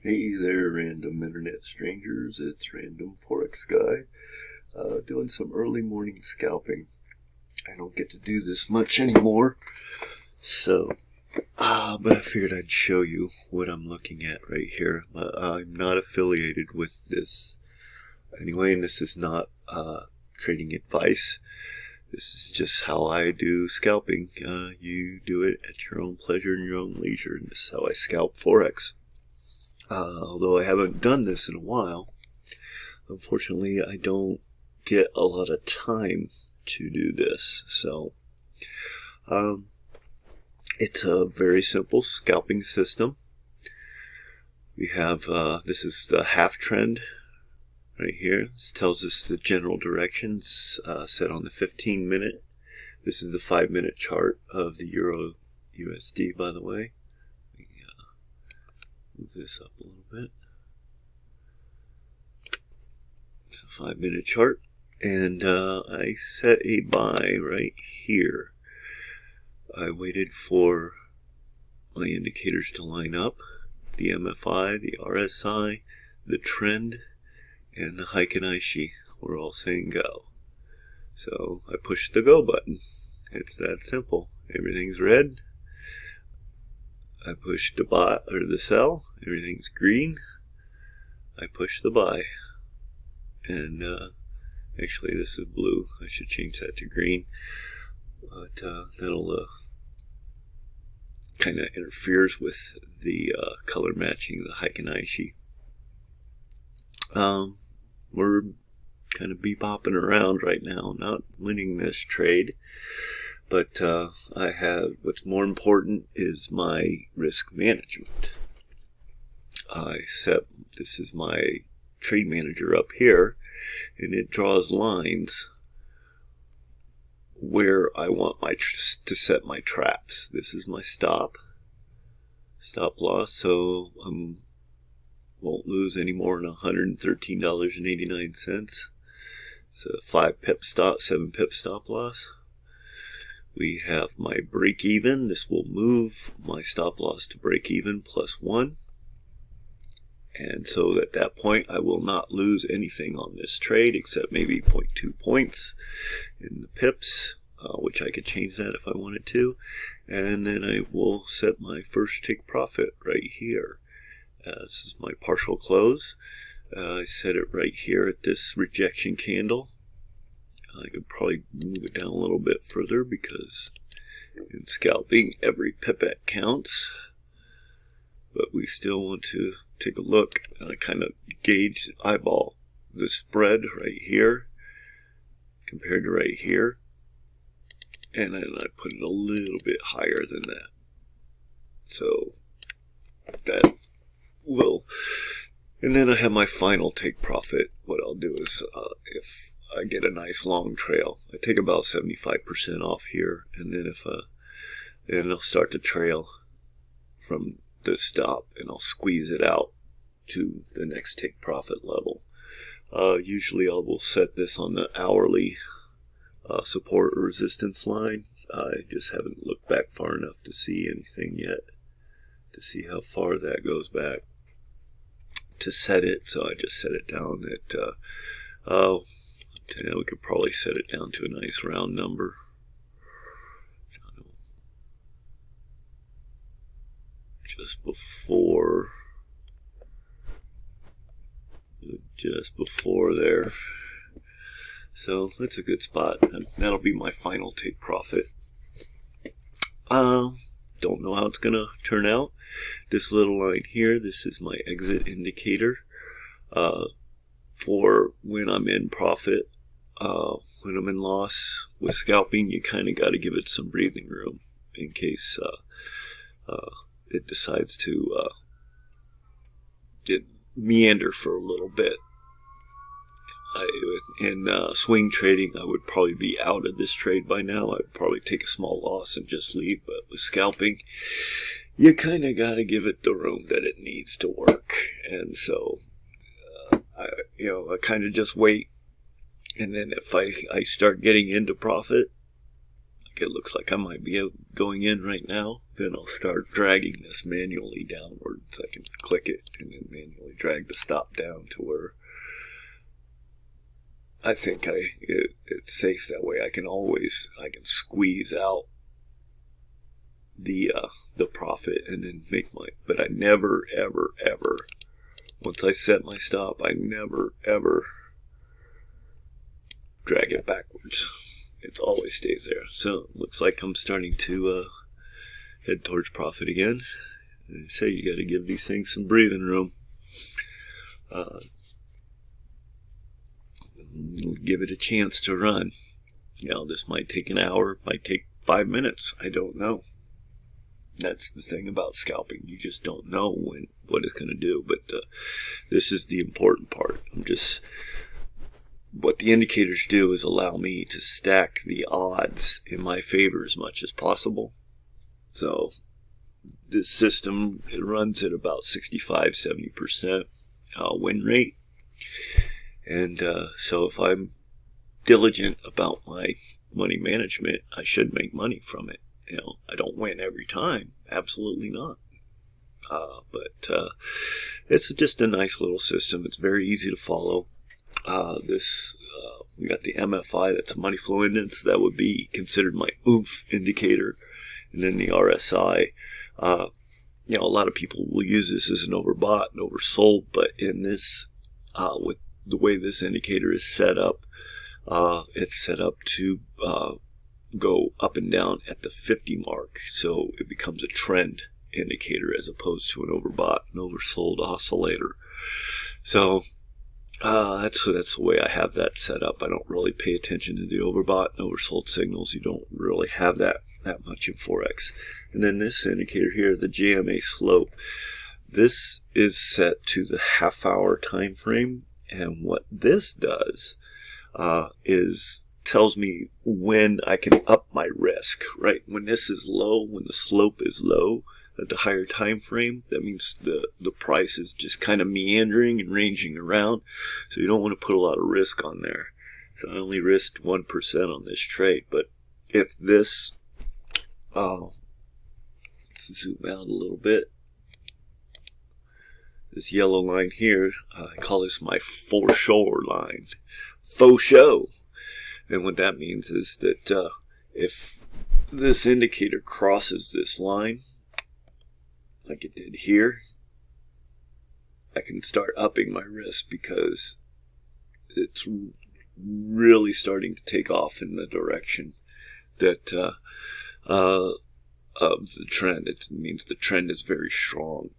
Hey there, random internet strangers. It's Random Forex Guy, doing some early morning scalping. I don't get to do this much anymore, but I figured I'd show you what I'm looking at right here. I'm not affiliated with this anyway, and this is not trading advice. This is just how I do scalping. You do it at your own pleasure and your own leisure, and this is how I scalp Forex. Although I haven't done this in a while, unfortunately I don't get a lot of time to do this. So it's a very simple scalping system. We have, this is the half trend right here. This tells us the general directions set on the 15-minute. This is the 5-minute chart of the Euro USD, by the way. Move this up a little bit. It's a 5-minute chart, and I set a buy right here. I waited for my indicators to line up: the MFI, the RSI, the trend, and the Heikin-Aishi were all saying go. So I pushed the go button. It's that simple. Everything's red. I pushed the buy or the sell. Everything's green. I push the buy. And actually this is blue. I should change that to green. But that'll kind of interferes with the color matching the Heikin-Aishi. We're kind of bebopping around right now, not winning this trade. But what's more important is my risk management. This is my trade manager up here, and it draws lines where I want to set my traps. This is my stop loss, so I won't lose any more than $113.89. It's a 7 pip stop loss. We have my break even. This will move my stop loss to break even +1. And so at that point, I will not lose anything on this trade except maybe 0.2 points in the pips, which I could change that if I wanted to. And then I will set my first take profit right here. This is my partial close. I set it right here at this rejection candle. I could probably move it down a little bit further because in scalping, every pipette counts. But we still want to take a look, and I kind of eyeball the spread right here compared to right here. And then I put it a little bit higher than that. So that will, and then I have my final take profit. What I'll do is if I get a nice long trail, I take about 75% off here, and then then I'll start to trail from the stop, and I'll squeeze it out to the next take profit level. Usually I will set this on the hourly support or resistance line. I just haven't looked back far enough to see anything yet, to see how far that goes back to set it. So I just set it down at we could probably set it down to a nice round number. Just before there. So that's a good spot. That'll be my final take profit. Don't know how it's gonna turn out. This little line here, this is my exit indicator for when I'm in profit. When I'm in loss with scalping, you kind of got to give it some breathing room in case it decides to meander for a little bit. In swing trading, I would probably be out of this trade by now. I'd probably take a small loss and just leave. But with scalping, you kind of got to give it the room that it needs to work. And so, I kind of just wait. And then if I start getting into profit, I it looks like I might be going in right now, then I'll start dragging this manually downwards. I can click it and then manually drag the stop down to where I think it's safe that way. I can squeeze out the profit and then make but I never ever once I set my stop, I never ever drag it backwards. It always stays there. So it looks like I'm starting to head towards profit again. And I say you got to give these things some breathing room. Give it a chance to run. This might take an hour, might take 5 minutes. I don't know. That's the thing about scalping. You just don't know what it's going to do. But this is the important part. What the indicators do is allow me to stack the odds in my favor as much as possible. So this system, it runs at about 65-70% win rate. And so if I'm diligent about my money management, I should make money from it. I don't win every time. Absolutely not. But it's just a nice little system. It's very easy to follow. We got the MFI, that's money flow index. That would be considered my oomph indicator. And then the RSI. A lot of people will use this as an overbought and oversold, but in this, with the way this indicator is set up, it's set up to go up and down at the 50 mark. So it becomes a trend indicator as opposed to an overbought and oversold oscillator. So that's the way I have that set up. I don't really pay attention to the overbought and oversold signals. You don't really have that much in Forex. And then this indicator here, the JMA slope, this is set to the half-hour time frame. And what this does is tells me when I can up my risk, right? When this is low, when the slope is low at the higher time frame, that means the price is just kind of meandering and ranging around. So you don't want to put a lot of risk on there. So I only risked 1% on this trade. But if this, let's zoom out a little bit. This yellow line here, I call this my for sure line. Faux show. And what that means is that if this indicator crosses this line, like it did here, I can start upping my risk because it's really starting to take off in the direction that of the trend. It means the trend is very strong,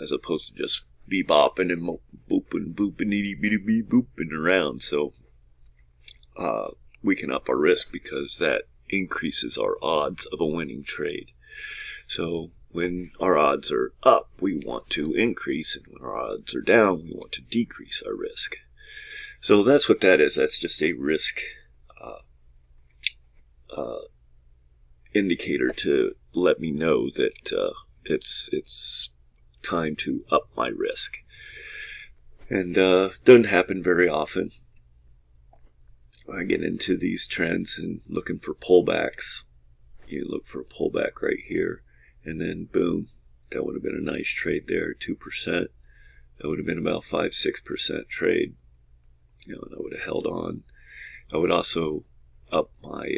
as opposed to just bebopping and booping, booping around. So we can up our risk because that increases our odds of a winning trade. So when our odds are up, we want to increase, and when our odds are down, we want to decrease our risk. So that's what that is. That's just a risk indicator to let me know that it's time to up my risk. And doesn't happen very often. I get into these trends and looking for pullbacks. You look for a pullback right here, and then boom, that would have been a nice trade there, 2%. That would have been about 5-6% trade. And I would have held on. I would also up my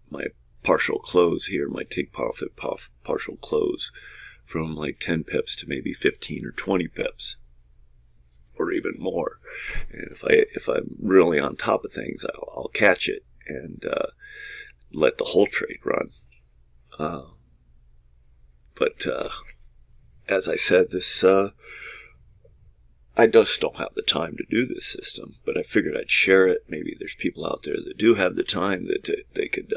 my partial close here, my take profit partial close, from like 10 pips to maybe 15 or 20 pips. Or even more. And if I'm really on top of things, I'll catch it and let the whole trade run. But as I said, this I just don't have the time to do this system. But I figured I'd share it. Maybe there's people out there that do have the time that they could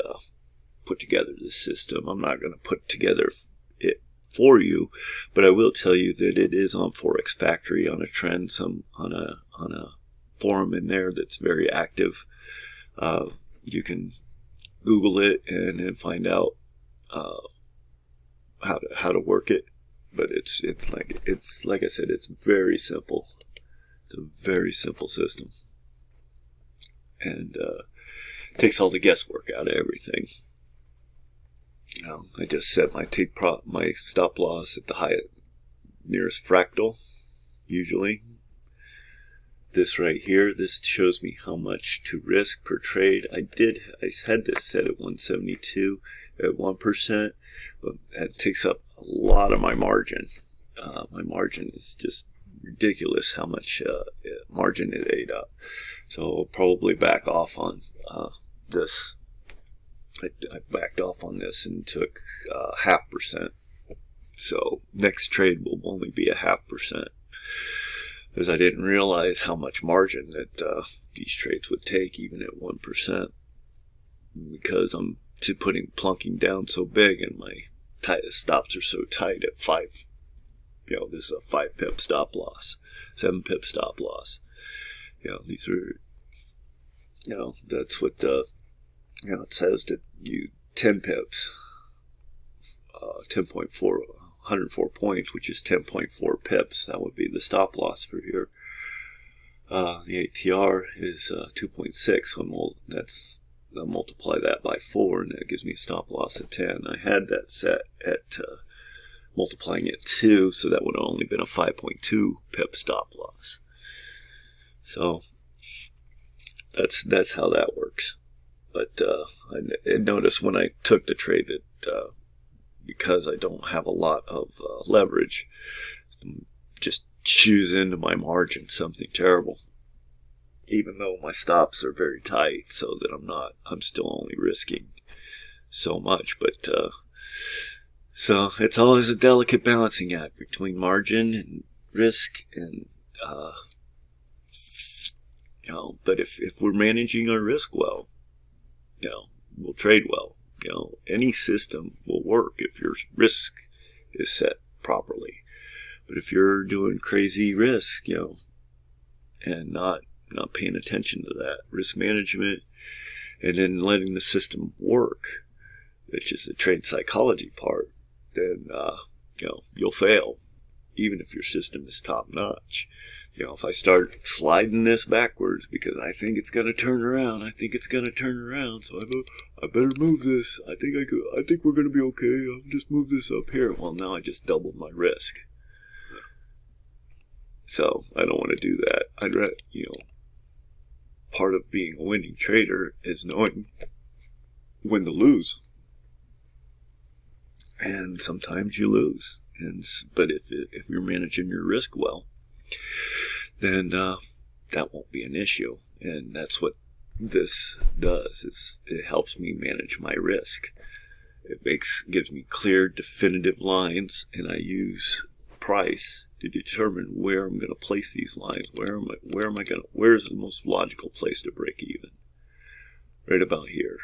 put together this system. I'm not going to put together it for you, but I will tell you that it is on Forex Factory, on a trend, on a forum in there that's very active. You can Google it and then find out how to work it. But it's like I said, it's very simple. It's a very simple system, and takes all the guesswork out of everything. I just set my my stop loss at the nearest fractal, usually. This right here, this shows me how much to risk per trade. I had this set at 172 at 1%, but that takes up a lot of my margin. My margin is just ridiculous how much margin it ate up. So I'll probably back off on this. I backed off on this and took 0.5%. So next trade will only be 0.5%, because I didn't realize how much margin that these trades would take even at 1%, because I'm plunking down so big and my stops are so tight at 5. This is a 5 pip stop loss, 7 pip stop loss. These are, that's what it says that 10 pips, 10.4, 104 points, which is 10.4 pips. That would be the stop loss for here. The ATR is 2.6, so I'll multiply that by 4, and that gives me a stop loss of 10. I had that set at multiplying it 2, so that would have only been a 5.2 pip stop loss. So that's how that works. But I noticed when I took the trade that because I don't have a lot of leverage, just chews into my margin something terrible, even though my stops are very tight, so that I'm still only risking so much. But so it's always a delicate balancing act between margin and risk, and but if we're managing our risk well, we'll trade well. Any system will work if your risk is set properly. But if you're doing crazy risk, and not paying attention to that risk management, and then letting the system work, which is the trade psychology part, then you'll fail, even if your system is top notch. If I start sliding this backwards because I think it's going to turn around, so I better move this. I think we're going to be okay. I'll just move this up here. Well, now I just doubled my risk. So I don't want to do that. I'd rather, part of being a winning trader is knowing when to lose. And sometimes you lose. But if you're managing your risk well, then that won't be an issue. And that's what this does. It helps me manage my risk. It gives me clear, definitive lines, and I use price to determine where I'm going to place these lines. Where's the most logical place to break even? Right about here.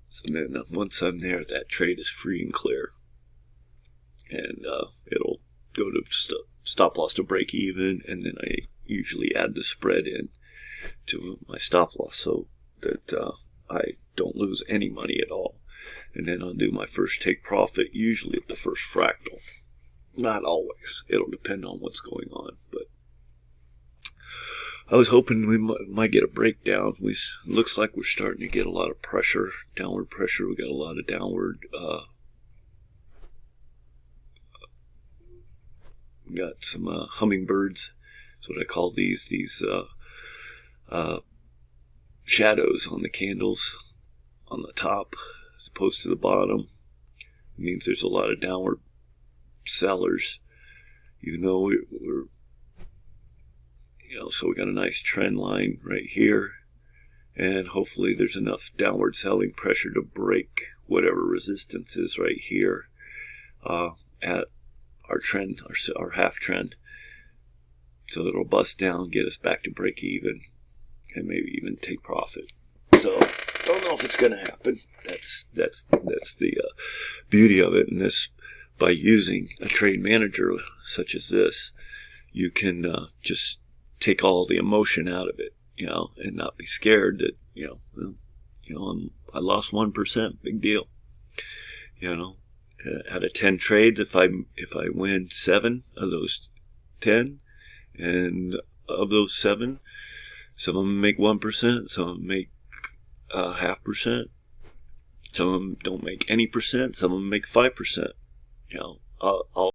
So then once I'm there, that trade is free and clear. And it'll go to stop loss to break even, and then I usually add the spread in to my stop loss so that I don't lose any money at all. And then I'll do my first take profit, usually at the first fractal. Not always. It'll depend on what's going on. But I was hoping we might get a breakdown. Looks like we're starting to get a lot of pressure, downward pressure. We got a lot of downward. We got some hummingbirds. That's what I call these shadows on the candles on the top as opposed to the bottom. It means there's a lot of downward sellers. We're so we got a nice trend line right here, and hopefully there's enough downward selling pressure to break whatever resistance is right here at our trend, our half trend, so it'll bust down, get us back to break even, and maybe even take profit. So don't know if it's going to happen. That's the beauty of it. And this, by using a trade manager such as this, you can just take all the emotion out of it, and not be scared that I lost 1%, big deal. Out of 10 trades, if I win 7 of those 10, and of those 7, some of them make 1%, some of them make 0.5%. Some of them don't make any percent. Some of them make 5%. You know, I'll